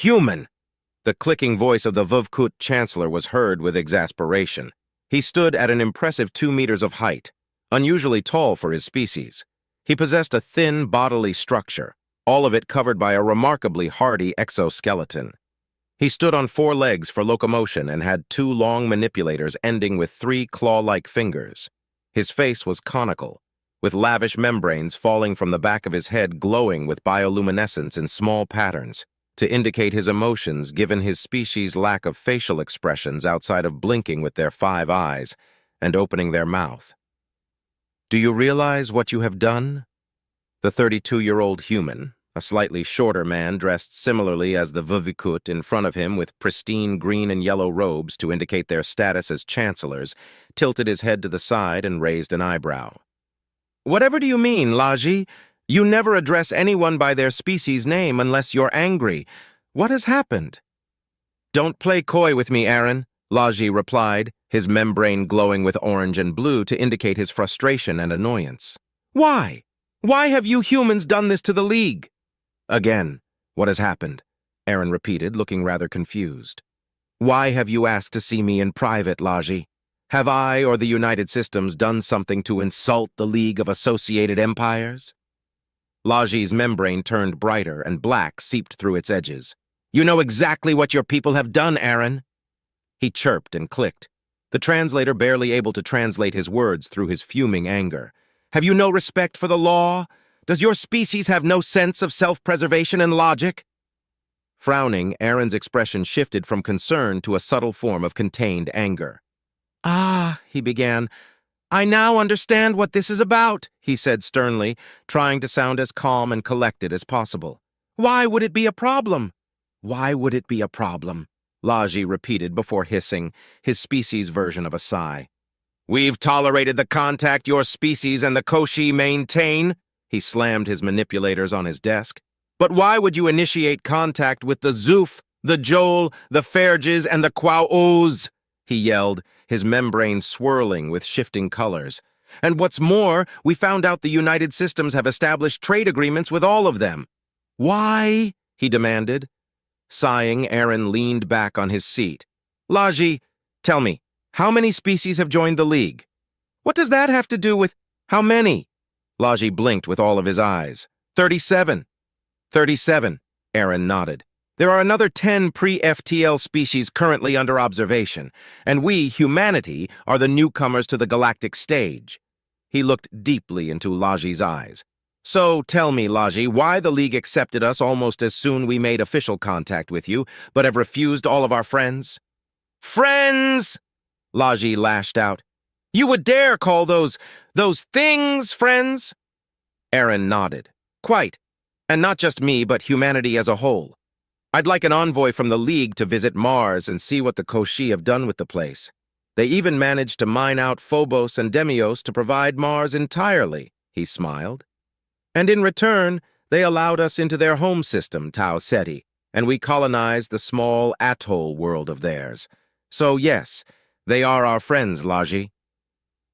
Human! The clicking voice of the Vuvkut chancellor was heard with exasperation. He stood at an impressive 2 meters of height, unusually tall for his species. He possessed a thin bodily structure, all of it covered by a remarkably hardy exoskeleton. He stood on 4 legs for locomotion and had 2 long manipulators ending with 3 claw-like fingers. His face was conical, with lavish membranes falling from the back of his head glowing with bioluminescence in small patterns, to indicate his emotions given his species' lack of facial expressions outside of blinking with their 5 eyes and opening their mouth. Do you realize what you have done? The 32-year-old human, a slightly shorter man dressed similarly as the Vuvkut in front of him with pristine green and yellow robes to indicate their status as chancellors, tilted his head to the side and raised an eyebrow. Whatever do you mean, Laji? You never address anyone by their species name unless you're angry. What has happened? Don't play coy with me, Aaron, Laji replied, his membrane glowing with orange and blue to indicate his frustration and annoyance. Why? Why have you humans done this to the League? Again, what has happened? Aaron repeated, looking rather confused. Why have you asked to see me in private, Laji? Have I or the United Systems done something to insult the League of Associated Empires? Laji's membrane turned brighter and black seeped through its edges. You know exactly what your people have done, Aaron. He chirped and clicked, the translator barely able to translate his words through his fuming anger. Have you no respect for the law? Does your species have no sense of self-preservation and logic? Frowning, Aaron's expression shifted from concern to a subtle form of contained anger. Ah, he began. I now understand what this is about, he said sternly, trying to sound as calm and collected as possible. Why would it be a problem? Why would it be a problem? Laji repeated before hissing, his species' version of a sigh. We've tolerated the contact your species and the Koshi maintain, he slammed his manipulators on his desk. But why would you initiate contact with the Zoof, the Joel, the Ferges, and the Quaoz? He yelled, his membrane swirling with shifting colors. And what's more, we found out the United Systems have established trade agreements with all of them. Why? He demanded. Sighing, Aaron leaned back on his seat. Laji, tell me, how many species have joined the League? What does that have to do with how many? Laji blinked with all of his eyes. 37. 37, Aaron nodded. There are another 10 pre-FTL species currently under observation, and we, humanity, are the newcomers to the galactic stage. He looked deeply into Laji's eyes. So tell me, Laji, why the League accepted us almost as soon we made official contact with you, but have refused all of our friends? Friends! Laji lashed out. You would dare call those things friends? Aaron nodded. Quite. And not just me, but humanity as a whole. I'd like an envoy from the League to visit Mars and see what the Koshi have done with the place. They even managed to mine out Phobos and Demios to provide Mars entirely, he smiled. And in return, they allowed us into their home system, Tau Ceti, and we colonized the small atoll world of theirs. So yes, they are our friends, Laji.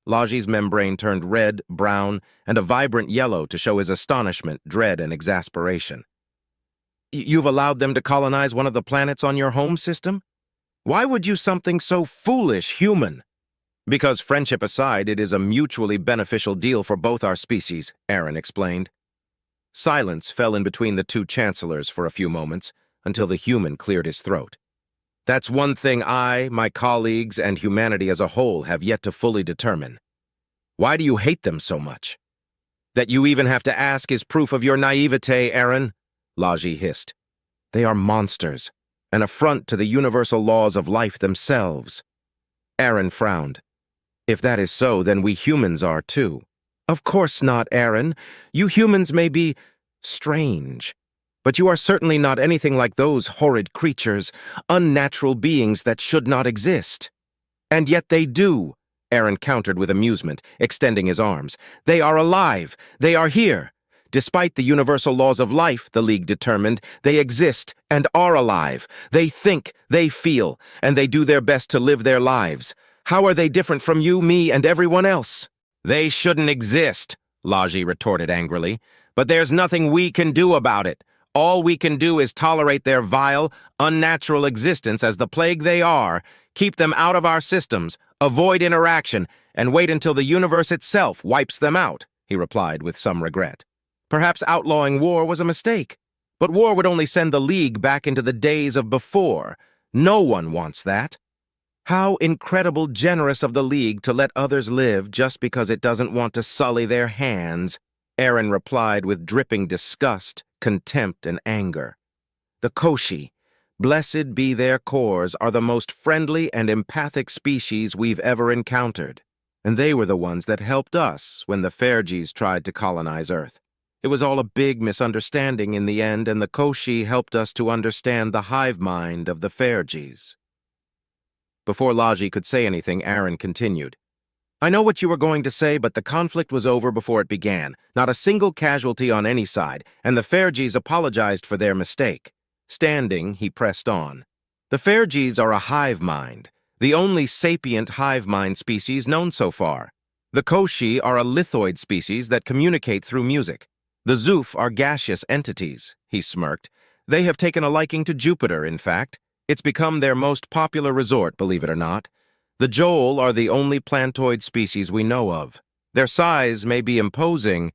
Laji's membrane turned red, brown, and a vibrant yellow to show his astonishment, dread, and exasperation. You've allowed them to colonize one of the planets on your home system? Why would you something so foolish, human? Because friendship aside, it is a mutually beneficial deal for both our species, Aaron explained. Silence fell in between the two chancellors for a few moments, until the human cleared his throat. That's one thing I, my colleagues, and humanity as a whole have yet to fully determine. Why do you hate them so much? That you even have to ask is proof of your naivete, Aaron, Laji hissed. They are monsters, an affront to the universal laws of life themselves. Aaron frowned. If that is so, then we humans are too. Of course not, Aaron. You humans may be strange, but you are certainly not anything like those horrid creatures, unnatural beings that should not exist. And yet they do, Aaron countered with amusement, extending his arms. They are alive. They are here. Despite the universal laws of life, the League determined, they exist and are alive. They think, they feel, and they do their best to live their lives. How are they different from you, me, and everyone else? They shouldn't exist, Laji retorted angrily. But there's nothing we can do about it. All we can do is tolerate their vile, unnatural existence as the plague they are, keep them out of our systems, avoid interaction, and wait until the universe itself wipes them out," he replied with some regret. Perhaps outlawing war was a mistake, but war would only send the League back into the days of before. No one wants that. How incredible generous of the League to let others live just because it doesn't want to sully their hands, Aaron replied with dripping disgust, contempt, and anger. The Koshi, blessed be their cores, are the most friendly and empathic species we've ever encountered, and they were the ones that helped us when the Fergis tried to colonize Earth. It was all a big misunderstanding in the end, and the Koshi helped us to understand the hive mind of the Fergis. Before Laji could say anything, Aaron continued. "I know what you were going to say, but the conflict was over before it began. Not a single casualty on any side, and the Fergis apologized for their mistake." Standing, he pressed on. "The Fergis are a hive mind, the only sapient hive mind species known so far. The Koshi are a lithoid species that communicate through music. The Zoof are gaseous entities," he smirked. "They have taken a liking to Jupiter, in fact. It's become their most popular resort, believe it or not. The Joel are the only plantoid species we know of. Their size may be imposing,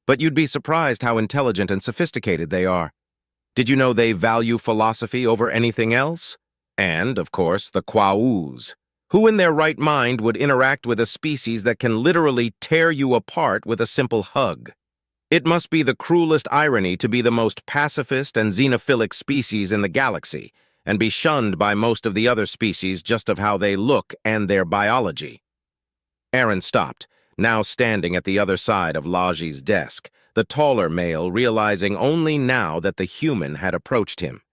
but you'd be surprised how intelligent and sophisticated they are. Did you know they value philosophy over anything else? And, of course, the Quaoos. Who in their right mind would interact with a species that can literally tear you apart with a simple hug? It must be the cruelest irony to be the most pacifist and xenophilic species in the galaxy, and be shunned by most of the other species just of how they look and their biology." Aaron stopped, now standing at the other side of Laji's desk, the taller male realizing only now that the human had approached him.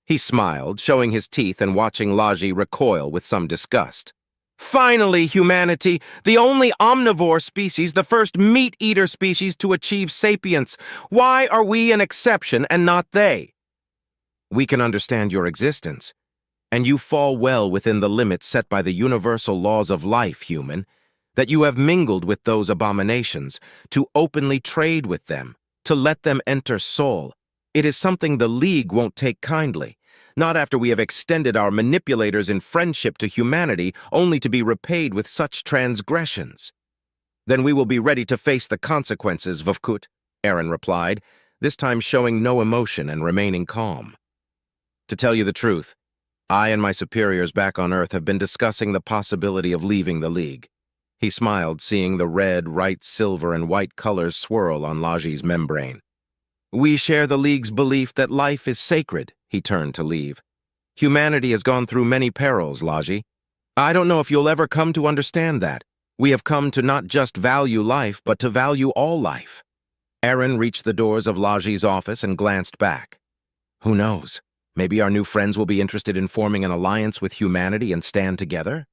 He smiled, showing his teeth and watching Laji recoil with some disgust. "Finally, humanity, the only omnivore species, the first meat-eater species to achieve sapience. Why are we an exception and not they?" "We can understand your existence, and you fall well within the limits set by the universal laws of life, human, that you have mingled with those abominations, to openly trade with them, to let them enter Sol. It is something the League won't take kindly, not after we have extended our manipulators in friendship to humanity only to be repaid with such transgressions." "Then we will be ready to face the consequences, Vovkut," Aaron replied, this time showing no emotion and remaining calm. "To tell you the truth, I and my superiors back on Earth have been discussing the possibility of leaving the League." He smiled, seeing the red, right, silver, and white colors swirl on Laji's membrane. "We share the League's belief that life is sacred," he turned to leave. "Humanity has gone through many perils, Laji. I don't know if you'll ever come to understand that. We have come to not just value life, but to value all life." Aaron reached the doors of Laji's office and glanced back. Who knows? Maybe our new friends will be interested in forming an alliance with humanity and stand together?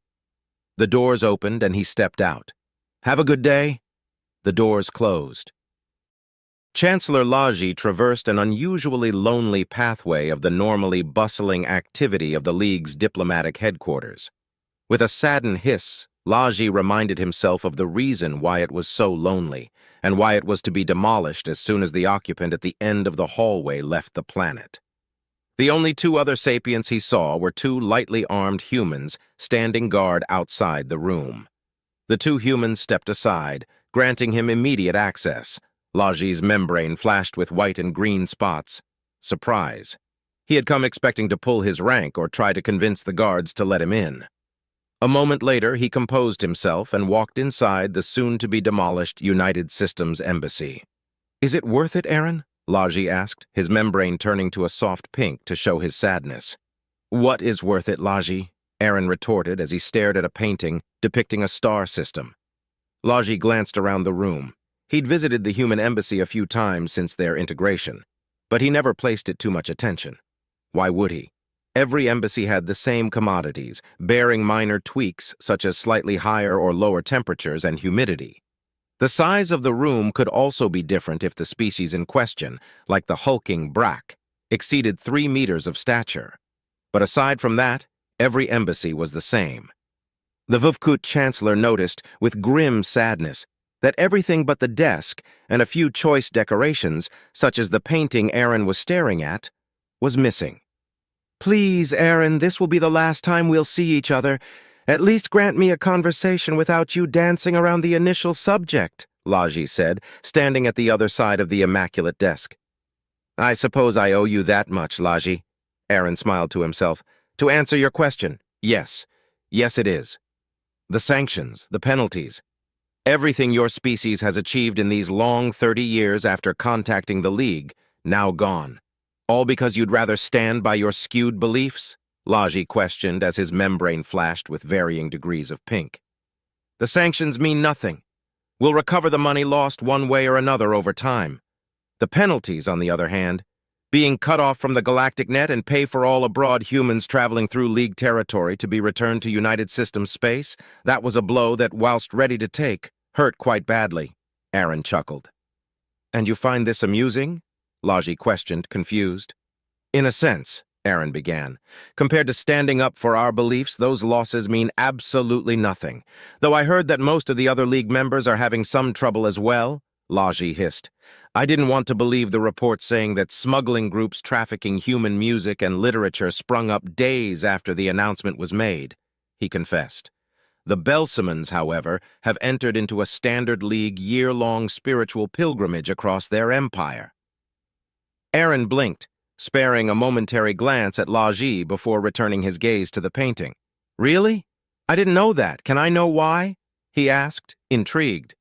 The doors opened and he stepped out. "Have a good day." The doors closed. Chancellor Laji traversed an unusually lonely pathway of the normally bustling activity of the League's diplomatic headquarters. With a saddened hiss, Laji reminded himself of the reason why it was so lonely, and why it was to be demolished as soon as the occupant at the end of the hallway left the planet. The only two other sapients he saw were two lightly armed humans standing guard outside the room. The two humans stepped aside, granting him immediate access. Laji's membrane flashed with white and green spots. Surprise. He had come expecting to pull his rank or try to convince the guards to let him in. A moment later, he composed himself and walked inside the soon-to-be-demolished United Systems Embassy. "Is it worth it, Aaron?" Laji asked, his membrane turning to a soft pink to show his sadness. "What is worth it, Laji?" Aaron retorted as he stared at a painting depicting a star system. Laji glanced around the room. He'd visited the human embassy a few times since their integration, but he never placed it too much attention. Why would he? Every embassy had the same commodities, bearing minor tweaks such as slightly higher or lower temperatures and humidity. The size of the room could also be different if the species in question, like the hulking brack, exceeded 3 meters of stature. But aside from that, every embassy was the same. The Vuvkut chancellor noticed, with grim sadness, that everything but the desk and a few choice decorations, such as the painting Aaron was staring at, was missing. "Please, Aaron, this will be the last time we'll see each other. At least grant me a conversation without you dancing around the initial subject," Laji said, standing at the other side of the immaculate desk. "I suppose I owe you that much, Laji," Aaron smiled to himself. "To answer your question, yes. Yes, it is. The sanctions, the penalties, everything your species has achieved in these long 30 years after contacting the League, now gone. All because you'd rather stand by your skewed beliefs?" Laji questioned as his membrane flashed with varying degrees of pink. "The sanctions mean nothing. We'll recover the money lost one way or another over time. The penalties, on the other hand, being cut off from the galactic net and pay for all abroad humans traveling through League territory to be returned to United Systems space, that was a blow that, whilst ready to take, hurt quite badly," Aaron chuckled. "And you find this amusing?" Laji questioned, confused. "In a sense," Aaron began. "Compared to standing up for our beliefs, those losses mean absolutely nothing. Though I heard that most of the other League members are having some trouble as well," Laji hissed. "I didn't want to believe the reports saying that smuggling groups trafficking human music and literature sprung up days after the announcement was made," he confessed. "The Belsimons, however, have entered into a standard League year-long spiritual pilgrimage across their empire." Aaron blinked, sparing a momentary glance at Laji before returning his gaze to the painting. "Really? I didn't know that. Can I know why?" he asked, intrigued.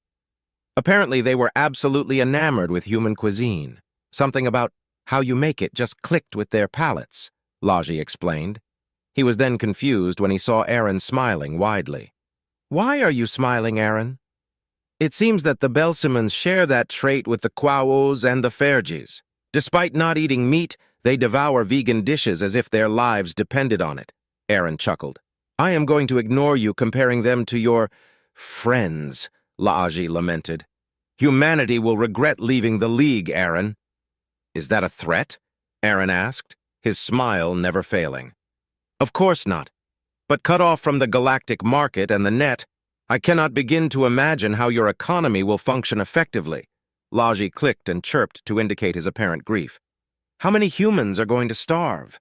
Apparently they were absolutely enamored with human cuisine. Something about how you make it just clicked with their palates, Laji explained. He was then confused when he saw Aaron smiling widely. "Why are you smiling, Aaron?" "It seems that the Belsimons share that trait with the Quawos and the Fergis. Despite not eating meat, they devour vegan dishes as if their lives depended on it," Aaron chuckled. "I am going to ignore you comparing them to your friends," Laji lamented. "Humanity will regret leaving the League, Aaron." "Is that a threat?" Aaron asked, his smile never failing. "Of course not. But cut off from the galactic market and the net, I cannot begin to imagine how your economy will function effectively." Laji clicked and chirped to indicate his apparent grief. "How many humans are going to starve?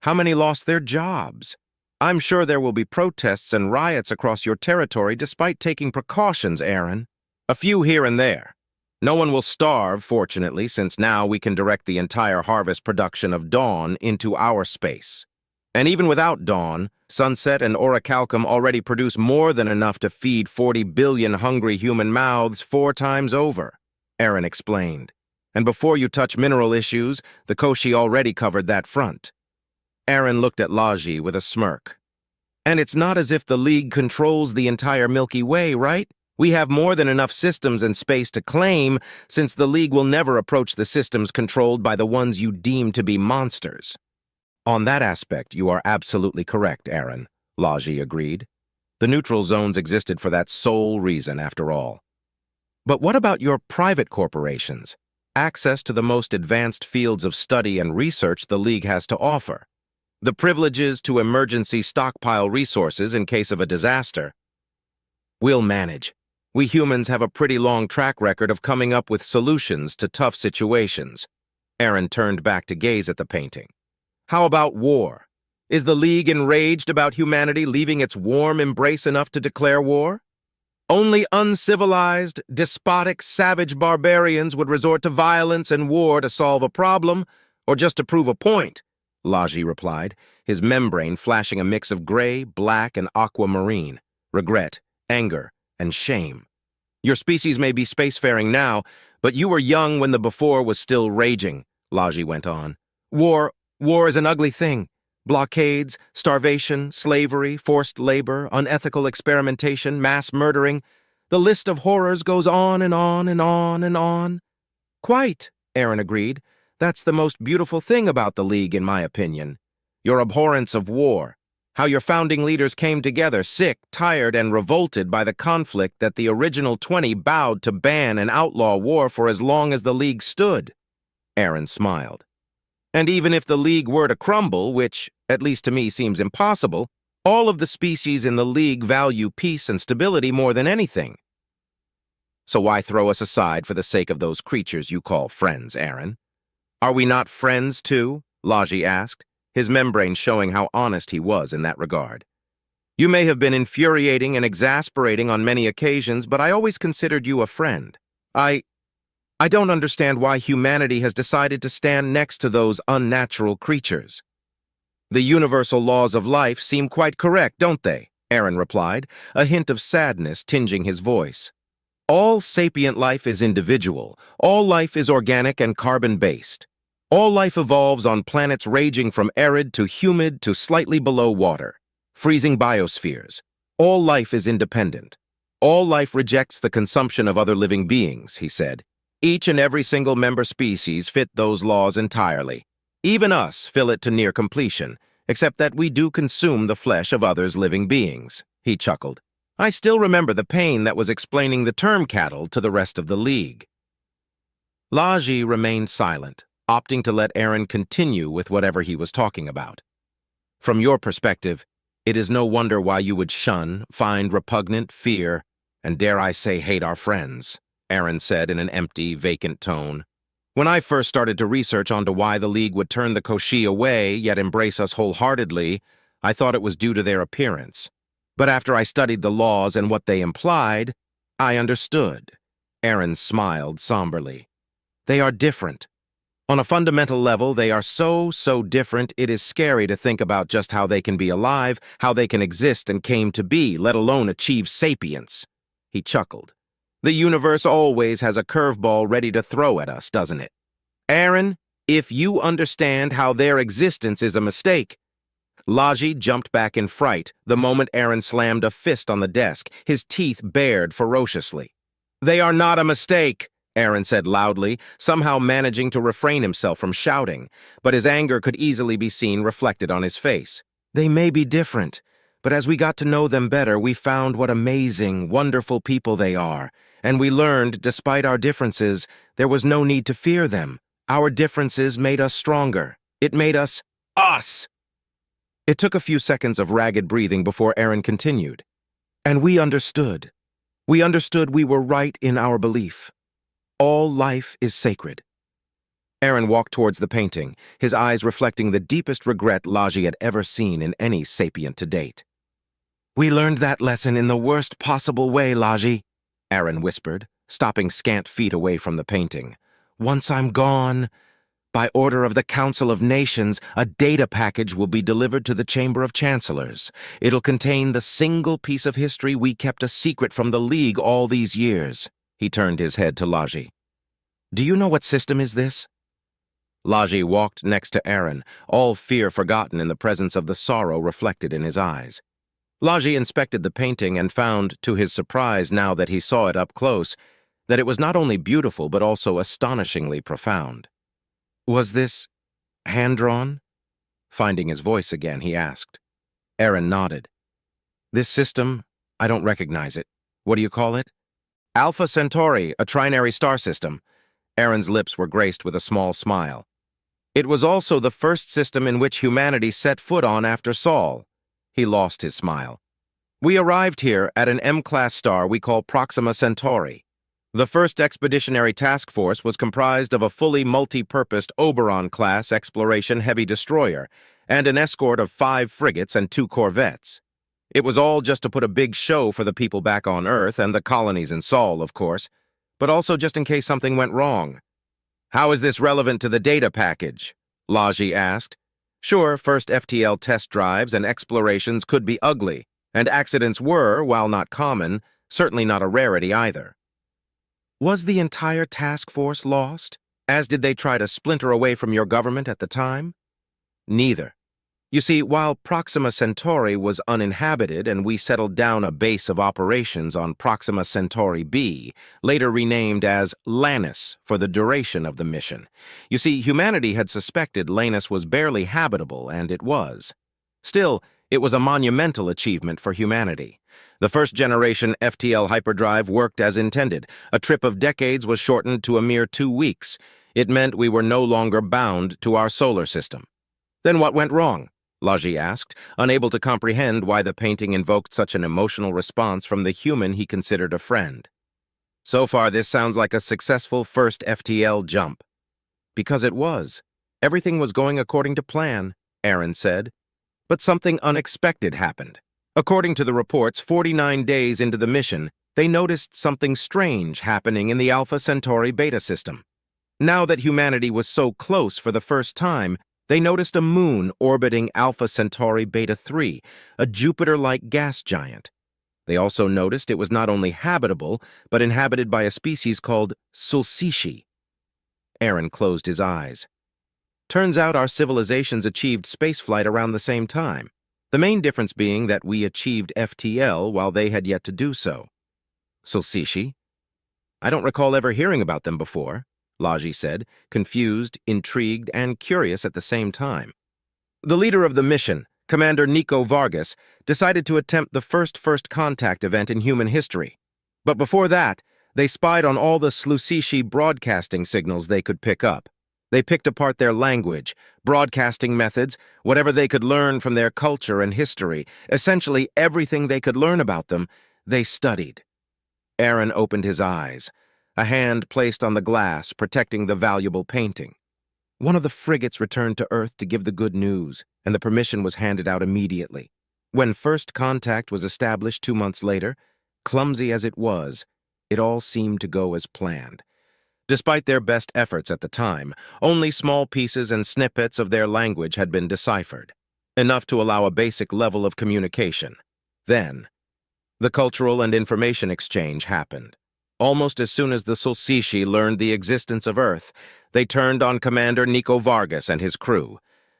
How many lost their jobs? I'm sure there will be protests and riots across your territory despite taking precautions, Aaron. A few here and there. No one will starve, fortunately, since now we can direct the entire harvest production of Dawn into our space. And even without Dawn, Sunset and Orichalcum already produce more than enough to feed 40 billion hungry human mouths 4 times over," Aaron explained. "And before you touch mineral issues, the Koshi already covered that front." Aaron looked at Laji with a smirk. "And it's not as if the League controls the entire Milky Way, right? We have more than enough systems and space to claim, since the League will never approach the systems controlled by the ones you deem to be monsters." "On that aspect, you are absolutely correct, Aaron," Laji agreed. "The neutral zones existed for that sole reason, after all. But what about your private corporations? Access to the most advanced fields of study and research the League has to offer. The privileges to emergency stockpile resources in case of a disaster. We'll manage. We humans have a pretty long track record of coming up with solutions to tough situations." Aaron turned back to gaze at the painting. "How about war? Is the League enraged about humanity leaving its warm embrace enough to declare war? Only uncivilized, despotic, savage barbarians would resort to violence and war to solve a problem, or just to prove a point," Laji replied, his membrane flashing a mix of gray, black, and aquamarine, regret, anger, and shame. "Your species may be spacefaring now, but you were young when the before was still raging," Laji went on. War is an ugly thing. Blockades, starvation, slavery, forced labor, unethical experimentation, mass murdering. The list of horrors goes on and on and on and on." "Quite," Aaron agreed. "That's the most beautiful thing about the League, in my opinion. Your abhorrence of war. How your founding leaders came together, sick, tired, and revolted by the conflict that the original 20 vowed to ban and outlaw war for as long as the League stood." Aaron smiled. "And even if the League were to crumble, which, at least to me, seems impossible, all of the species in the League value peace and stability more than anything." So why throw us aside for the sake of those creatures you call friends, Aaron? Are we not friends, too? Laji asked, his membrane showing how honest he was in that regard. You may have been infuriating and exasperating on many occasions, but I always considered you a friend. I don't understand why humanity has decided to stand next to those unnatural creatures. The universal laws of life seem quite correct, don't they? Aaron replied, a hint of sadness tinging his voice. All sapient life is individual. All life is organic and carbon-based. All life evolves on planets ranging from arid to humid to slightly below water, freezing biospheres. All life is independent. All life rejects the consumption of other living beings, he said. Each and every single member species fit those laws entirely. Even us fill it to near completion, except that we do consume the flesh of others living beings, he chuckled. I still remember the pain that was explaining the term cattle to the rest of the league. Laji remained silent, opting to let Aaron continue with whatever he was talking about. From your perspective, it is no wonder why you would shun, find repugnant, fear, and dare I say hate our friends, Aaron said in an empty, vacant tone. When I first started to research onto why the League would turn the Koshi away yet embrace us wholeheartedly, I thought it was due to their appearance. But after I studied the laws and what they implied, I understood. Aaron smiled somberly. They are different. On a fundamental level, they are so different it is scary to think about just how they can be alive, how they can exist and came to be, let alone achieve sapience. He chuckled. The universe always has a curveball ready to throw at us, doesn't it? Aaron, if you understand how their existence is a mistake. Laji jumped back in fright the moment Aaron slammed a fist on the desk, his teeth bared ferociously. They are not a mistake, Aaron said loudly, somehow managing to refrain himself from shouting, but his anger could easily be seen reflected on his face. They may be different, but as we got to know them better, we found what amazing, wonderful people they are, and we learned, despite our differences, there was no need to fear them. Our differences made us stronger. It made us us. It took a few seconds of ragged breathing before Aaron continued. And we understood. We understood we were right in our belief. All life is sacred. Aaron walked towards the painting, his eyes reflecting the deepest regret Laji had ever seen in any sapient to date. We learned that lesson in the worst possible way, Laji, Aaron whispered, stopping scant feet away from the painting. Once I'm gone, by order of the Council of Nations, a data package will be delivered to the Chamber of Chancellors. It'll contain the single piece of history we kept a secret from the League all these years. He turned his head to Laji. Do you know what system is this? Laji walked next to Aaron, all fear forgotten in the presence of the sorrow reflected in his eyes. Laji inspected the painting and found, to his surprise now that he saw it up close, that it was not only beautiful but also astonishingly profound. Was this hand-drawn? Finding his voice again, he asked. Aaron nodded. This system, I don't recognize it. What do you call it? Alpha Centauri, a trinary star system. Aaron's lips were graced with a small smile. It was also the first system in which humanity set foot on after Sol. He lost his smile. We arrived here at an M-class star we call Proxima Centauri. The first expeditionary task force was comprised of a fully multi-purposed Oberon-class exploration heavy destroyer and an escort of 5 frigates and 2 corvettes. It was all just to put a big show for the people back on Earth and the colonies in Sol, of course, but also just in case something went wrong. How is this relevant to the data package? Laji asked. Sure, first FTL test drives and explorations could be ugly, and accidents were, while not common, certainly not a rarity either. Was the entire task force lost, as did they try to splinter away from your government at the time? Neither. You see, while Proxima Centauri was uninhabited and we settled down a base of operations on Proxima Centauri B, later renamed as Lanus for the duration of the mission. You see, humanity had suspected Lanus was barely habitable, and it was. Still, it was a monumental achievement for humanity. The first-generation FTL hyperdrive worked as intended. A trip of decades was shortened to a mere 2 weeks. It meant we were no longer bound to our solar system. Then what went wrong? Laji asked, unable to comprehend why the painting invoked such an emotional response from the human he considered a friend. So far, this sounds like a successful first FTL jump. Because it was. Everything was going according to plan, Aaron said. But something unexpected happened. According to the reports, 49 days into the mission, they noticed something strange happening in the Alpha Centauri beta system. Now that humanity was so close for the first time, they noticed a moon orbiting Alpha Centauri beta 3, a Jupiter-like gas giant. They also noticed it was not only habitable, but inhabited by a species called Sulcici. Aaron closed his eyes. Turns out our civilizations achieved spaceflight around the same time, the main difference being that we achieved FTL while they had yet to do so. Sulcici? I don't recall ever hearing about them before, Laji said, confused, intrigued, and curious at the same time. The leader of the mission, Commander Nico Vargas, decided to attempt the first contact event in human history. But before that, they spied on all the Sulcici broadcasting signals they could pick up. They picked apart their language, broadcasting methods, whatever they could learn from their culture and history, essentially everything they could learn about them, they studied. Aaron opened his eyes, a hand placed on the glass protecting the valuable painting. One of the frigates returned to Earth to give the good news, and the permission was handed out immediately. When first contact was established 2 months later, clumsy as it was, it all seemed to go as planned. Despite their best efforts at the time, only small pieces and snippets of their language had been deciphered, enough to allow a basic level of communication. Then, the cultural and information exchange happened. Almost as soon as the Sulcici learned the existence of Earth, they turned on Commander Nico Vargas and his crew.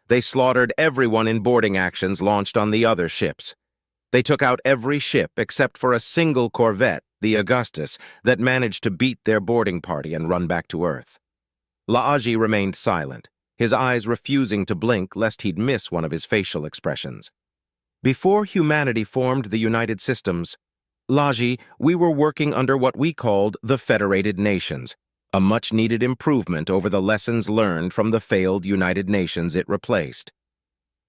They slaughtered everyone in boarding actions launched on the other ships. They took out every ship except for a single corvette, the Augustus, that managed to beat their boarding party and run back to Earth. Laaji remained silent, his eyes refusing to blink lest he'd miss one of his facial expressions. Before humanity formed the United Systems, Laji, we were working under what we called the Federated Nations, a much-needed improvement over the lessons learned from the failed United Nations it replaced.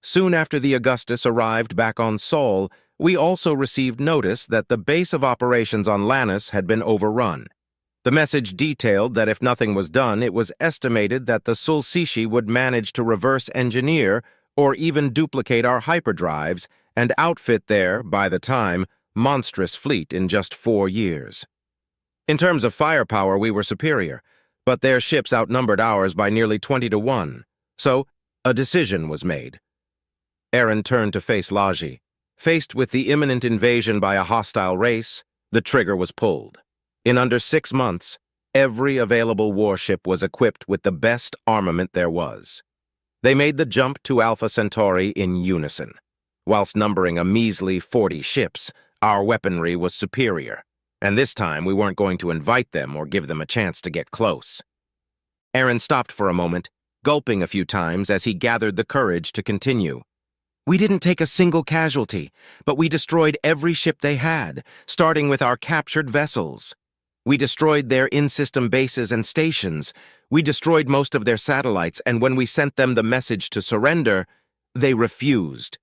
Soon after the Augustus arrived back on Sol, we also received notice that the base of operations on Lannis had been overrun. The message detailed that if nothing was done, it was estimated that the Sulcici would manage to reverse engineer or even duplicate our hyperdrives and outfit their, by the time, monstrous fleet in just 4 years. In terms of firepower, we were superior, but their ships outnumbered ours by nearly 20 to 1, so a decision was made. Aaron turned to face Laji. Faced with the imminent invasion by a hostile race, the trigger was pulled. In under 6 months, every available warship was equipped with the best armament there was. They made the jump to Alpha Centauri in unison. Whilst numbering a measly 40 ships, our weaponry was superior, and this time we weren't going to invite them or give them a chance to get close. Aaron stopped for a moment, gulping a few times as he gathered the courage to continue. We didn't take a single casualty, but we destroyed every ship they had, starting with our captured vessels. We destroyed their in-system bases and stations. We destroyed most of their satellites, and when we sent them the message to surrender, they refused.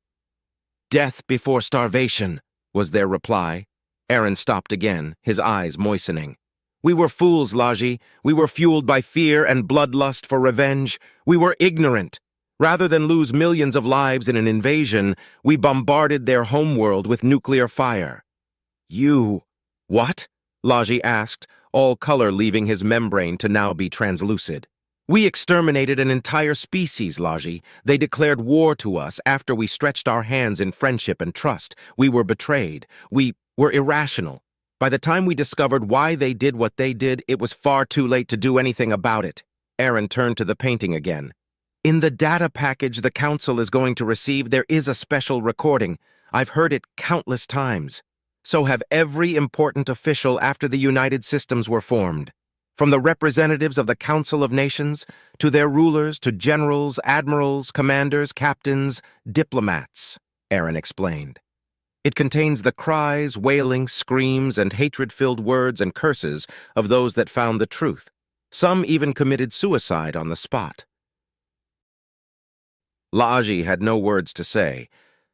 Death before starvation, was their reply. Aaron stopped again, his eyes moistening. We were fools, Laji. We were fueled by fear and bloodlust for revenge. We were ignorant. Rather than lose millions of lives in an invasion, we bombarded their homeworld with nuclear fire. You... What? Laji asked, all color leaving his membrane to now be translucid. We exterminated an entire species, Laji. They declared war to us after we stretched our hands in friendship and trust. We were betrayed. We were irrational. By the time we discovered why they did what they did, it was far too late to do anything about it. Aaron turned to the painting again. In the data package the Council is going to receive, there is a special recording. I've heard it countless times. So have every important official after the United Systems were formed. From the representatives of the Council of Nations, to their rulers, to generals, admirals, commanders, captains, diplomats, Aaron explained. It contains the cries, wailing, screams, and hatred-filled words and curses of those that found the truth. Some even committed suicide on the spot. Laaji had no words to say,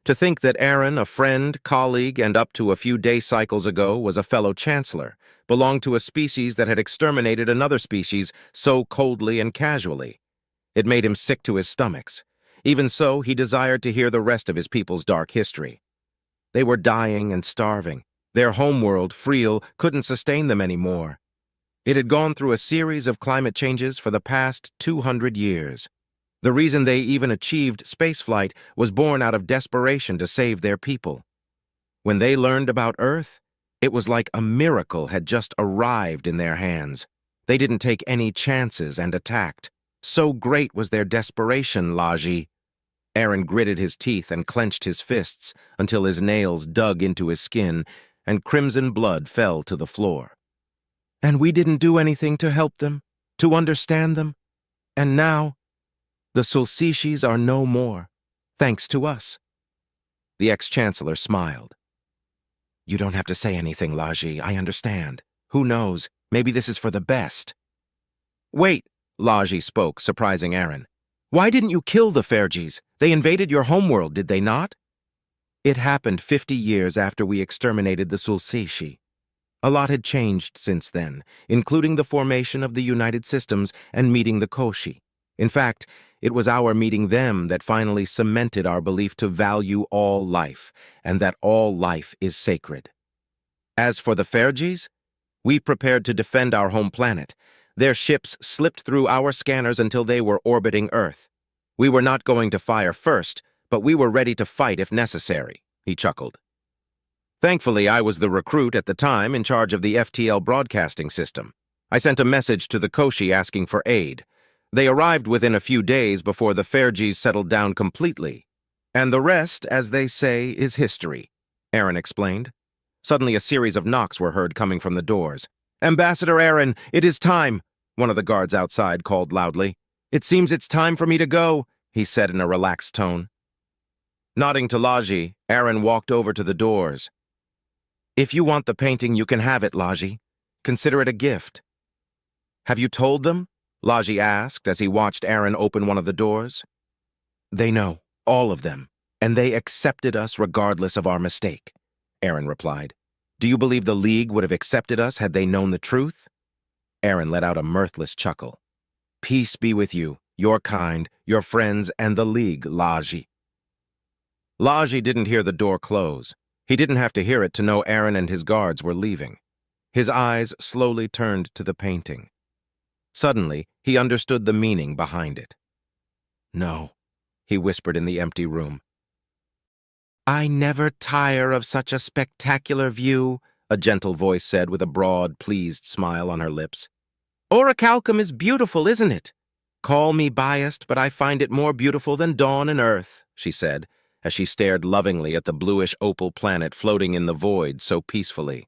To think that Aaron, a friend, colleague, and up to a few day cycles ago was a fellow chancellor, belonged to a species that had exterminated another species so coldly and casually. It made him sick to his stomachs. Even so, he desired to hear the rest of his people's dark history. They were dying and starving. Their homeworld, Friel, couldn't sustain them anymore. It had gone through a series of climate changes for the past 200 years. The reason they even achieved spaceflight was born out of desperation to save their people. When they learned about Earth, it was like a miracle had just arrived in their hands. They didn't take any chances and attacked. So great was their desperation, Laji. Aaron gritted his teeth and clenched his fists until his nails dug into his skin and crimson blood fell to the floor. And we didn't do anything to help them, to understand them. And now, the Sulcishis are no more, thanks to us. The ex-chancellor smiled. You don't have to say anything, Laji. I understand. Who knows? Maybe this is for the best. Wait, Laji spoke, surprising Aaron. Why didn't you kill the Fergis? They invaded your homeworld, did they not? It happened 50 years after we exterminated the Sulcishi. A lot had changed since then, including the formation of the United Systems and meeting the Koshi. In fact, it was our meeting them that finally cemented our belief to value all life, and that all life is sacred. As for the Fergis, we prepared to defend our home planet. Their ships slipped through our scanners until they were orbiting Earth. We were not going to fire first, but we were ready to fight if necessary, he chuckled. Thankfully, I was the recruit at the time in charge of the FTL broadcasting system. I sent a message to the Koshi asking for aid. They arrived within a few days before the Fergis settled down completely. And the rest, as they say, is history, Aaron explained. Suddenly a series of knocks were heard coming from the doors. Ambassador Aaron, it is time, one of the guards outside called loudly. It seems it's time for me to go, he said in a relaxed tone. Nodding to Laji, Aaron walked over to the doors. If you want the painting, you can have it, Laji. Consider it a gift. Have you told them? Laji asked as he watched Aaron open one of the doors. They know, all of them, and they accepted us regardless of our mistake, Aaron replied. Do you believe the League would have accepted us had they known the truth? Aaron let out a mirthless chuckle. Peace be with you, your kind, your friends, and the League, Laji. Laji didn't hear the door close. He didn't have to hear it to know Aaron and his guards were leaving. His eyes slowly turned to the painting. Suddenly, he understood the meaning behind it. No, he whispered in the empty room. I never tire of such a spectacular view, a gentle voice said with a broad, pleased smile on her lips. Orichalcum is beautiful, isn't it? Call me biased, but I find it more beautiful than dawn and earth, she said, as she stared lovingly at the bluish opal planet floating in the void so peacefully.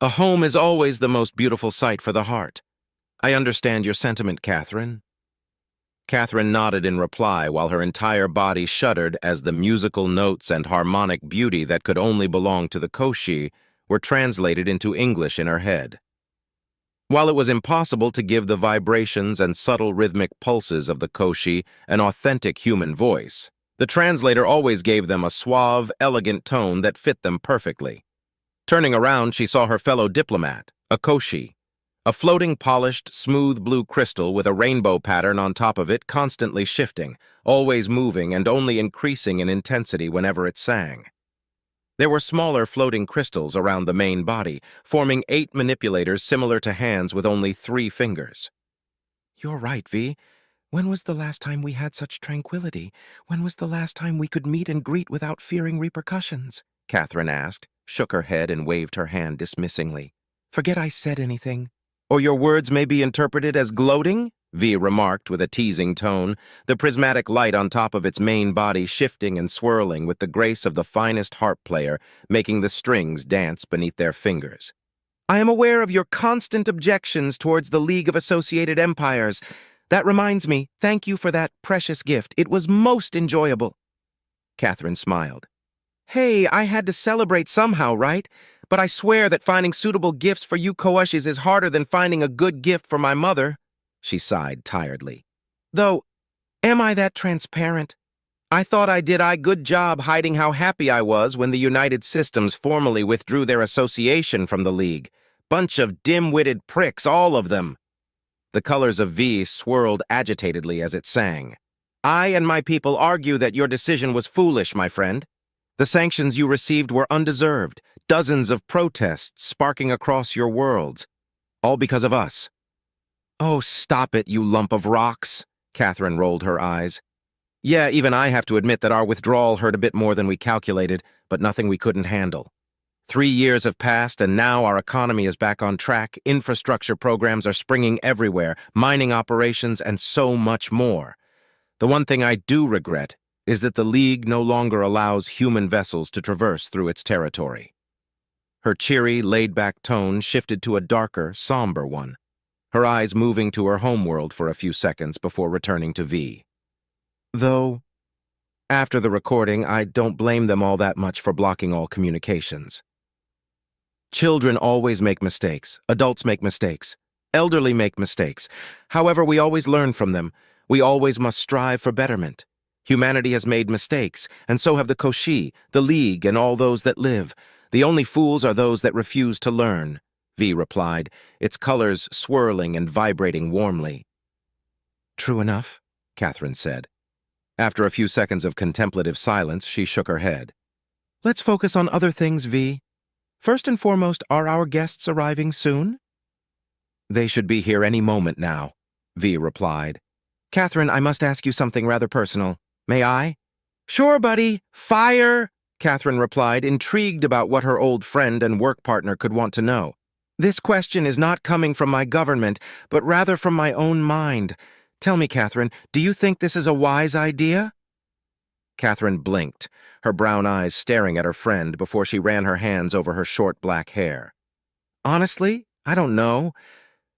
A home is always the most beautiful sight for the heart. I understand your sentiment, Catherine. Catherine nodded in reply while her entire body shuddered as the musical notes and harmonic beauty that could only belong to the Koshi were translated into English in her head. While it was impossible to give the vibrations and subtle rhythmic pulses of the Koshi an authentic human voice, the translator always gave them a suave, elegant tone that fit them perfectly. Turning around, she saw her fellow diplomat, a Koshi, a floating, polished, smooth blue crystal with a rainbow pattern on top of it constantly shifting, always moving and only increasing in intensity whenever it sang. There were smaller floating crystals around the main body, forming 8 manipulators similar to hands with only 3 fingers. You're right, V. When was the last time we had such tranquility? When was the last time we could meet and greet without fearing repercussions? Catherine asked, shook her head and waved her hand dismissingly. Forget I said anything. Or your words may be interpreted as gloating? V remarked with a teasing tone, the prismatic light on top of its main body shifting and swirling with the grace of the finest harp player, making the strings dance beneath their fingers. I am aware of your constant objections towards the League of Associated Empires. That reminds me, thank you for that precious gift. It was most enjoyable. Catherine smiled. Hey, I had to celebrate somehow, right? But I swear that finding suitable gifts for you Koashis is harder than finding a good gift for my mother, she sighed tiredly. Though, am I that transparent? I thought I did a good job hiding how happy I was when the United Systems formally withdrew their association from the League. Bunch of dim-witted pricks, all of them. The colors of V swirled agitatedly as it sang. I and my people argue that your decision was foolish, my friend. The sanctions you received were undeserved, dozens of protests sparking across your worlds, all because of us. Oh, stop it, you lump of rocks, Catherine rolled her eyes. Yeah, even I have to admit that our withdrawal hurt a bit more than we calculated, but nothing we couldn't handle. 3 years have passed, and now our economy is back on track, infrastructure programs are springing everywhere, mining operations, and so much more. The one thing I do regret is that the League no longer allows human vessels to traverse through its territory. Her cheery, laid-back tone shifted to a darker, somber one, her eyes moving to her homeworld for a few seconds before returning to V. Though, after the recording, I don't blame them all that much for blocking all communications. Children always make mistakes, adults make mistakes, elderly make mistakes. However, we always learn from them. We always must strive for betterment. Humanity has made mistakes, and so have the Koshi, the League, and all those that live. The only fools are those that refuse to learn, V replied, its colors swirling and vibrating warmly. True enough, Catherine said. After a few seconds of contemplative silence, she shook her head. Let's focus on other things, V. First and foremost, are our guests arriving soon? They should be here any moment now, V replied. Catherine, I must ask you something rather personal. May I? Sure, buddy. Fire! Catherine replied, intrigued about what her old friend and work partner could want to know. This question is not coming from my government, but rather from my own mind. Tell me, Catherine, do you think this is a wise idea? Catherine blinked, her brown eyes staring at her friend before she ran her hands over her short black hair. Honestly, I don't know.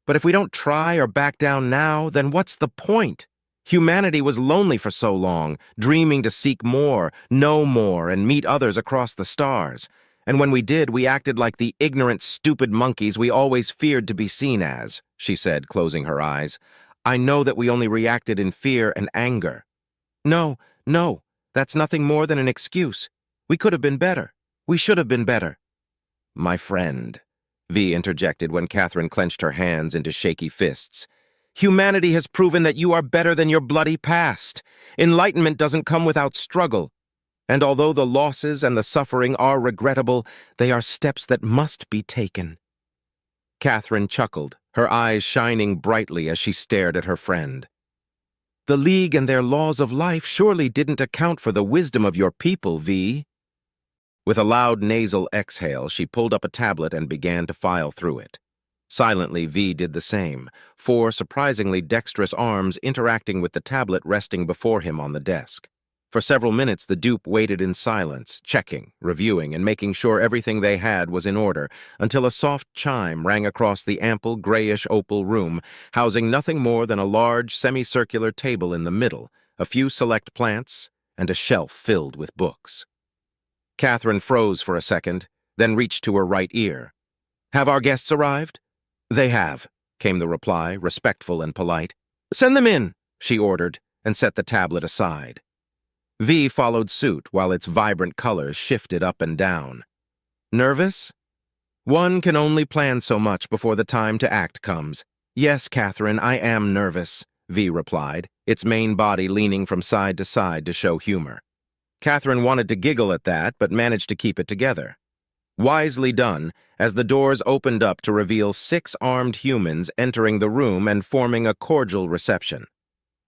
But if we don't try or back down now, then what's the point? Humanity was lonely for so long, dreaming to seek more, know more, and meet others across the stars. And when we did, we acted like the ignorant, stupid monkeys we always feared to be seen as, she said, closing her eyes. I know that we only reacted in fear and anger. No, that's nothing more than an excuse. We could have been better. We should have been better. My friend, V interjected when Catherine clenched her hands into shaky fists. Humanity has proven that you are better than your bloody past. Enlightenment doesn't come without struggle. And although the losses and the suffering are regrettable, they are steps that must be taken. Catherine chuckled, her eyes shining brightly as she stared at her friend. The League and their laws of life surely didn't account for the wisdom of your people, V. With a loud nasal exhale, she pulled up a tablet and began to file through it. Silently, V did the same, 4 surprisingly dexterous arms interacting with the tablet resting before him on the desk. For several minutes, the dupe waited in silence, checking, reviewing, and making sure everything they had was in order, until a soft chime rang across the ample, grayish-opal room, housing nothing more than a large, semicircular table in the middle, a few select plants, and a shelf filled with books. Catherine froze for a second, then reached to her right ear. Have our guests arrived? They have, came the reply, respectful and polite. Send them in, she ordered, and set the tablet aside. V followed suit while its vibrant colors shifted up and down. Nervous? One can only plan so much before the time to act comes. Yes, Catherine, I am nervous, V replied, its main body leaning from side to show humor. Catherine wanted to giggle at that, but managed to keep it together. Wisely done, as the doors opened up to reveal 6 armed humans entering the room and forming a cordial reception.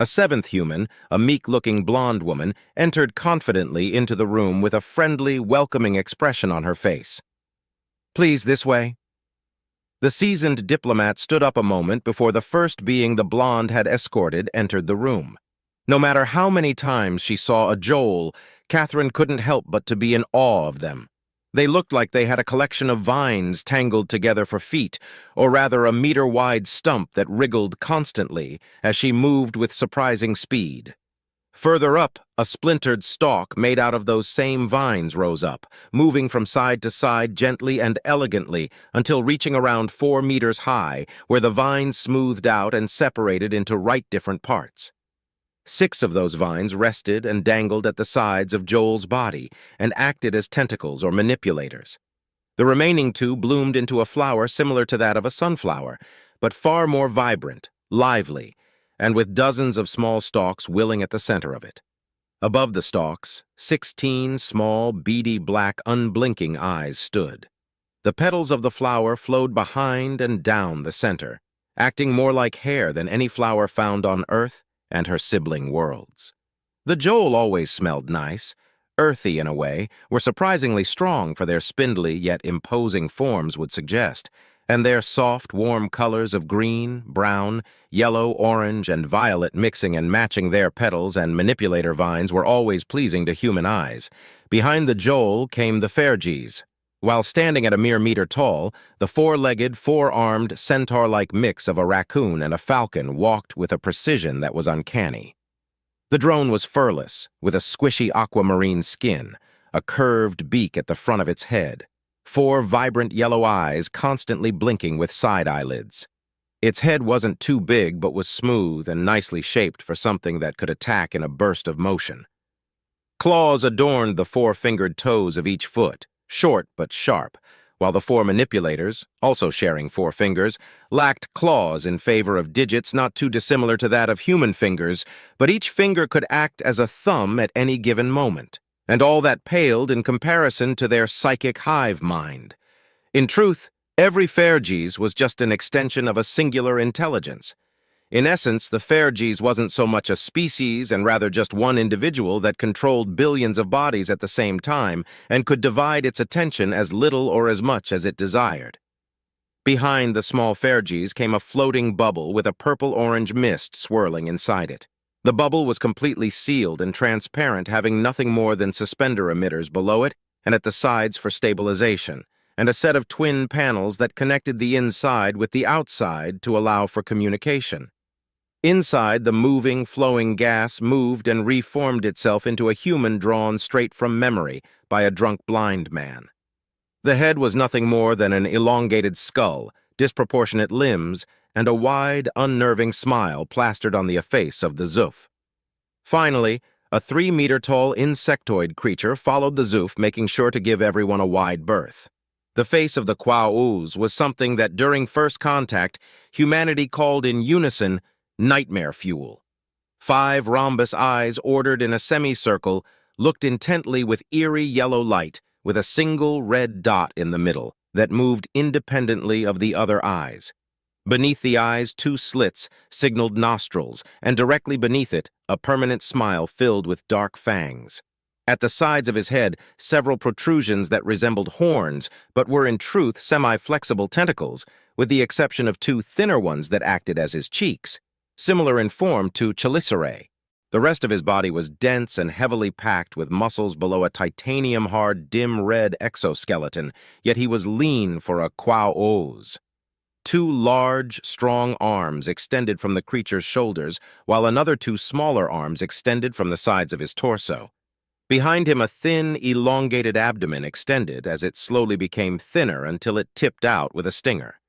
A 7th human, a meek-looking blonde woman, entered confidently into the room with a friendly, welcoming expression on her face. Please, this way. The seasoned diplomat stood up a moment before the first being the blonde had escorted entered the room. No matter how many times she saw a Joel, Catherine couldn't help but to be in awe of them. They looked like they had a collection of vines tangled together for feet, or rather a meter-wide stump that wriggled constantly as she moved with surprising speed. Further up, a splintered stalk made out of those same vines rose up, moving from side to side gently and elegantly until reaching around 4 meters high, where the vines smoothed out and separated into right different parts. 6 of those vines rested and dangled at the sides of Joel's body and acted as tentacles or manipulators. The remaining 2 bloomed into a flower similar to that of a sunflower, but far more vibrant, lively, and with dozens of small stalks willing at the center of it. Above the stalks, 16 small, beady black, unblinking eyes stood. The petals of the flower flowed behind and down the center, acting more like hair than any flower found on Earth and her sibling worlds. The Joel always smelled nice, earthy in a way, were surprisingly strong for their spindly yet imposing forms would suggest, and their soft, warm colors of green, brown, yellow, orange, and violet mixing and matching their petals and manipulator vines were always pleasing to human eyes. Behind the Joel came the Ferges. While standing at a mere meter tall, the 4-legged, 4-armed, centaur-like mix of a raccoon and a falcon walked with a precision that was uncanny. The drone was furless, with a squishy aquamarine skin, a curved beak at the front of its head, 4 vibrant yellow eyes constantly blinking with side eyelids. Its head wasn't too big but was smooth and nicely shaped for something that could attack in a burst of motion. Claws adorned the 4-fingered toes of each foot, short but sharp, while the 4 manipulators, also sharing 4 fingers, lacked claws in favor of digits not too dissimilar to that of human fingers, but each finger could act as a thumb at any given moment, and all that paled in comparison to their psychic hive mind. In truth, every Ferges was just an extension of a singular intelligence. In essence, the Ferges wasn't so much a species and rather just one individual that controlled billions of bodies at the same time and could divide its attention as little or as much as it desired. Behind the small Ferges came a floating bubble with a purple-orange mist swirling inside it. The bubble was completely sealed and transparent, having nothing more than suspender emitters below it and at the sides for stabilization, and a set of twin panels that connected the inside with the outside to allow for communication. Inside, the moving, flowing gas moved and reformed itself into a human drawn straight from memory by a drunk blind man. The head was nothing more than an elongated skull, disproportionate limbs, and a wide, unnerving smile plastered on the face of the Zoof. Finally, a 3-meter-tall insectoid creature followed the Zoof, making sure to give everyone a wide berth. The face of the Quaouz was something that during first contact, humanity called in unison nightmare fuel. 5 rhombus eyes ordered in a semicircle looked intently with eerie yellow light with a single red dot in the middle that moved independently of the other eyes. Beneath the eyes, 2 slits signaled nostrils, and directly beneath it, a permanent smile filled with dark fangs. At the sides of his head, several protrusions that resembled horns, but were in truth semi-flexible tentacles, with the exception of 2 thinner ones that acted as his cheeks, similar in form to chelicerae. The rest of his body was dense and heavily packed with muscles below a titanium-hard, dim red exoskeleton, yet he was lean for a Quaouz. 2 large, strong arms extended from the creature's shoulders, while another 2 smaller arms extended from the sides of his torso. Behind him, a thin, elongated abdomen extended as it slowly became thinner until it tipped out with a stinger.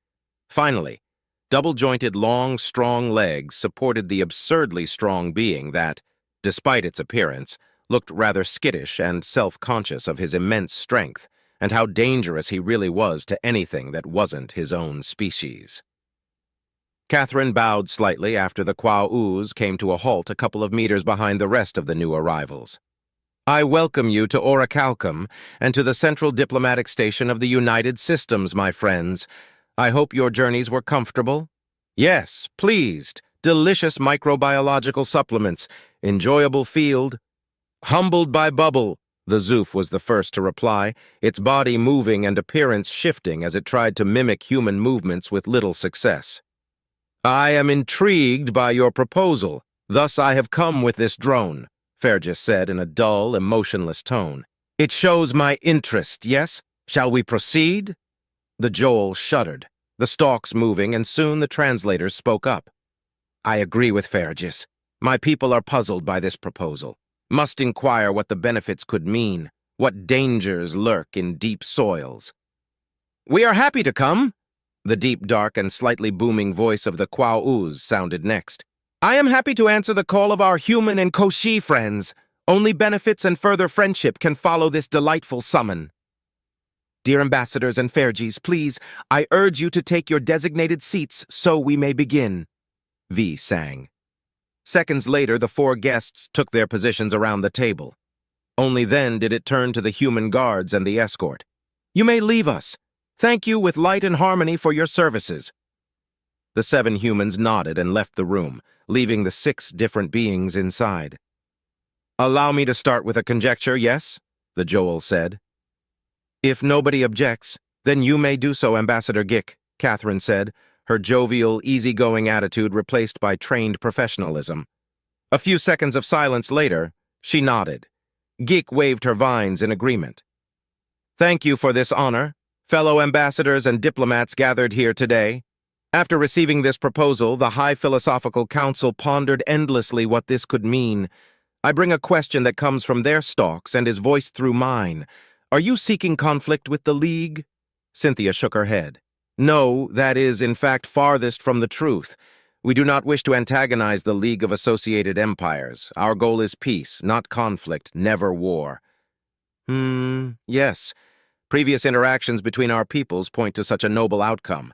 Finally, double-jointed, long, strong legs supported the absurdly strong being that, despite its appearance, looked rather skittish and self-conscious of his immense strength and how dangerous he really was to anything that wasn't his own species. Catherine bowed slightly after the Quaouz came to a halt a couple of meters behind the rest of the new arrivals. I welcome you to Orichalcum and to the Central Diplomatic Station of the United Systems, my friends. I hope your journeys were comfortable. Yes, pleased. Delicious microbiological supplements. Enjoyable field. Humbled by Bubble, the Zoof was the first to reply, its body moving and appearance shifting as it tried to mimic human movements with little success. I am intrigued by your proposal. Thus I have come with this drone, Fergus said in a dull, emotionless tone. It shows my interest, yes? Shall we proceed? The Joel shuddered, the stalks moving, and soon the translators spoke up. I agree with Fergus. My people are puzzled by this proposal. Must inquire what the benefits could mean, what dangers lurk in deep soils. We are happy to come. The deep, dark, and slightly booming voice of the Quaouz sounded next. I am happy to answer the call of our human and Koshi friends. Only benefits and further friendship can follow this delightful summon. Dear ambassadors and Ferges, please, I urge you to take your designated seats so we may begin, V sang. Seconds later, the 4 guests took their positions around the table. Only then did it turn to the human guards and the escort. You may leave us. Thank you with light and harmony for your services. The 7 humans nodded and left the room, leaving the 6 different beings inside. Allow me to start with a conjecture, yes? The Joel said. If nobody objects, then you may do so, Ambassador Gick, Catherine said, her jovial, easygoing attitude replaced by trained professionalism. A few seconds of silence later, she nodded. Gick waved her vines in agreement. Thank you for this honor, fellow ambassadors and diplomats gathered here today. After receiving this proposal, the High Philosophical Council pondered endlessly what this could mean. I bring a question that comes from their stalks and is voiced through mine. Are you seeking conflict with the League? Cynthia shook her head. No, that is, in fact, farthest from the truth. We do not wish to antagonize the League of Associated Empires. Our goal is peace, not conflict, never war. Yes. Previous interactions between our peoples point to such a noble outcome.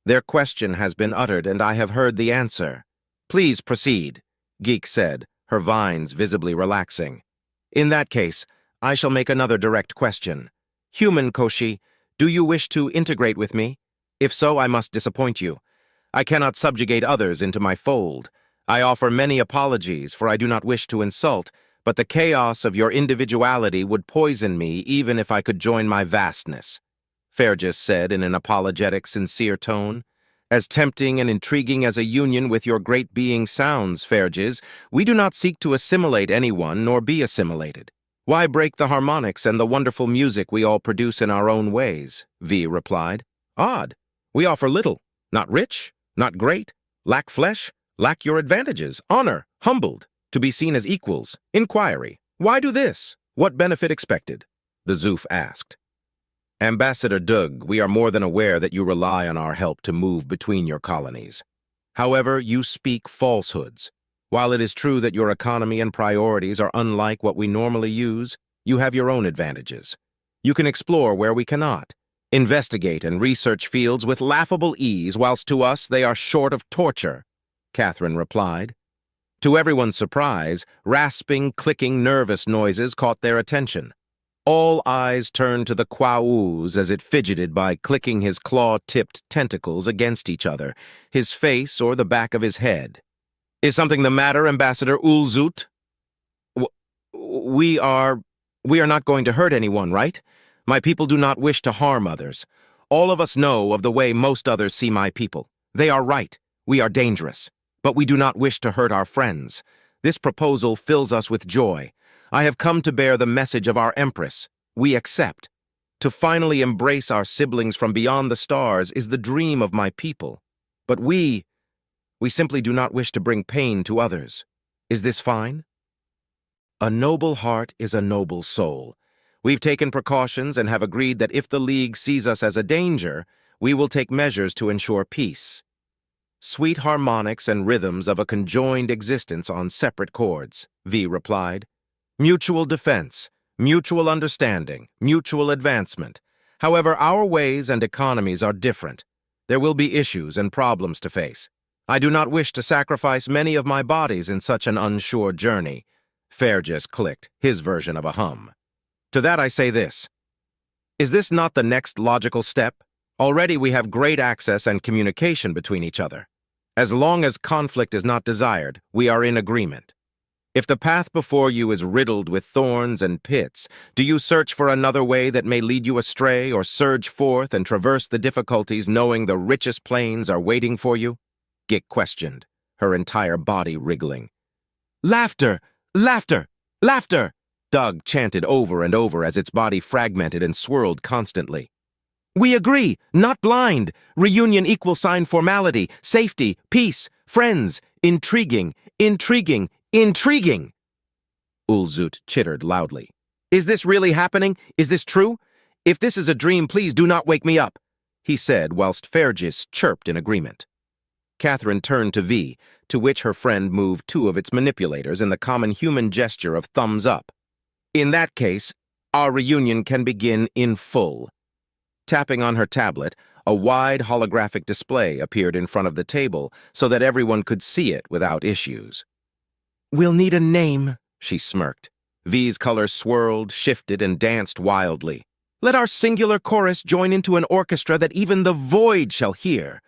Their question has been uttered, and I have heard the answer. Please proceed, Geek said, her vines visibly relaxing. In that case, I shall make another direct question. Human Koshi, do you wish to integrate with me? If so, I must disappoint you. I cannot subjugate others into my fold. I offer many apologies, for I do not wish to insult, but the chaos of your individuality would poison me even if I could join my vastness, Fergus said in an apologetic, sincere tone. As tempting and intriguing as a union with your great being sounds, Fergus, we do not seek to assimilate anyone nor be assimilated. Why break the harmonics and the wonderful music we all produce in our own ways? V replied. Odd. We offer little. Not rich, not great, lack flesh, lack your advantages, honor, humbled, to be seen as equals. Inquiry. Why do this? What benefit expected? The Zoof asked. Ambassador Doug, we are more than aware that you rely on our help to move between your colonies. However, you speak falsehoods. While it is true that your economy and priorities are unlike what we normally use, you have your own advantages. You can explore where we cannot, investigate and research fields with laughable ease, whilst to us they are short of torture, Catherine replied. To everyone's surprise, rasping, clicking, nervous noises caught their attention. All eyes turned to the Kwaoos as it fidgeted by clicking his claw-tipped tentacles against each other, his face or the back of his head. Is something the matter, Ambassador Ulzut? We are not going to hurt anyone, right? My people do not wish to harm others. All of us know of the way most others see my people. They are right. We are dangerous. But we do not wish to hurt our friends. This proposal fills us with joy. I have come to bear the message of our Empress. We accept. To finally embrace our siblings from beyond the stars is the dream of my people. But we simply do not wish to bring pain to others. Is this fine? A noble heart is a noble soul. We've taken precautions and have agreed that if the League sees us as a danger, we will take measures to ensure peace. Sweet harmonics and rhythms of a conjoined existence on separate chords, V replied. Mutual defense, mutual understanding, mutual advancement. However, our ways and economies are different. There will be issues and problems to face. I do not wish to sacrifice many of my bodies in such an unsure journey. Fergus clicked, his version of a hum. To that I say this. Is this not the next logical step? Already we have great access and communication between each other. As long as conflict is not desired, we are in agreement. If the path before you is riddled with thorns and pits, do you search for another way that may lead you astray or surge forth and traverse the difficulties knowing the richest plains are waiting for you? Gick questioned, her entire body wriggling. Laughter! Laughter! Laughter! Doug chanted over and over as its body fragmented and swirled constantly. We agree, not blind. Reunion equal sign formality, safety, peace, friends, intriguing, intriguing, intriguing. Ulzut chittered loudly. Is this really happening? Is this true? If this is a dream, please do not wake me up, he said whilst Fergus chirped in agreement. Catherine turned to V, to which her friend moved two of its manipulators in the common human gesture of thumbs up. In that case, our reunion can begin in full. Tapping on her tablet, a wide holographic display appeared in front of the table so that everyone could see it without issues. "We'll need a name," she smirked. V's colors swirled, shifted, and danced wildly. "Let our singular chorus join into an orchestra that even the void shall hear."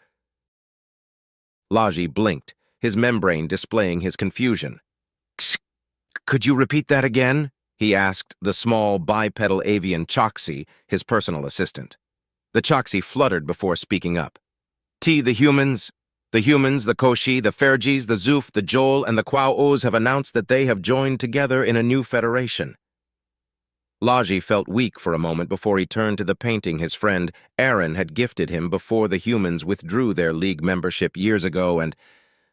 Laji blinked, his membrane displaying his confusion. "Could you repeat that again?" he asked the small bipedal avian Choxy, his personal assistant. The Choxy fluttered before speaking up. The humans, the Koshi, the Fergis, the Zoof, the Joel, and the Kwao-Os have announced that they have joined together in a new federation." Laji felt weak for a moment before he turned to the painting his friend Aaron had gifted him before the humans withdrew their League membership years ago, and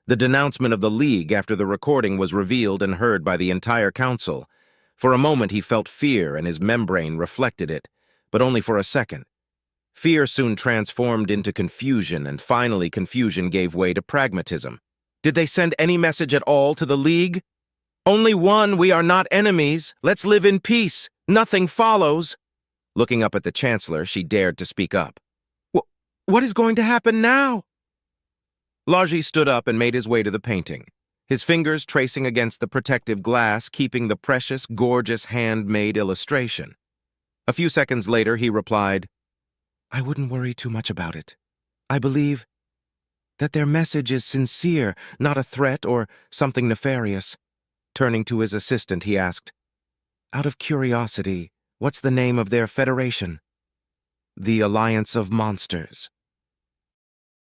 the denouncement of the League after the recording was revealed and heard by the entire council. For a moment he felt fear and his membrane reflected it, but only for a second. Fear soon transformed into confusion, and finally confusion gave way to pragmatism. Did they send any message at all to the League? "Only one, we are not enemies. Let's live in peace. Nothing follows." Looking up at the Chancellor, she dared to speak up. What is going to happen now?" Laji stood up and made his way to the painting, his fingers tracing against the protective glass, keeping the precious, gorgeous handmade illustration. A few seconds later, he replied, "I wouldn't worry too much about it. I believe that their message is sincere, not a threat or something nefarious." Turning to his assistant, he asked, "Out of curiosity, what's the name of their federation?" "The Alliance of Monsters."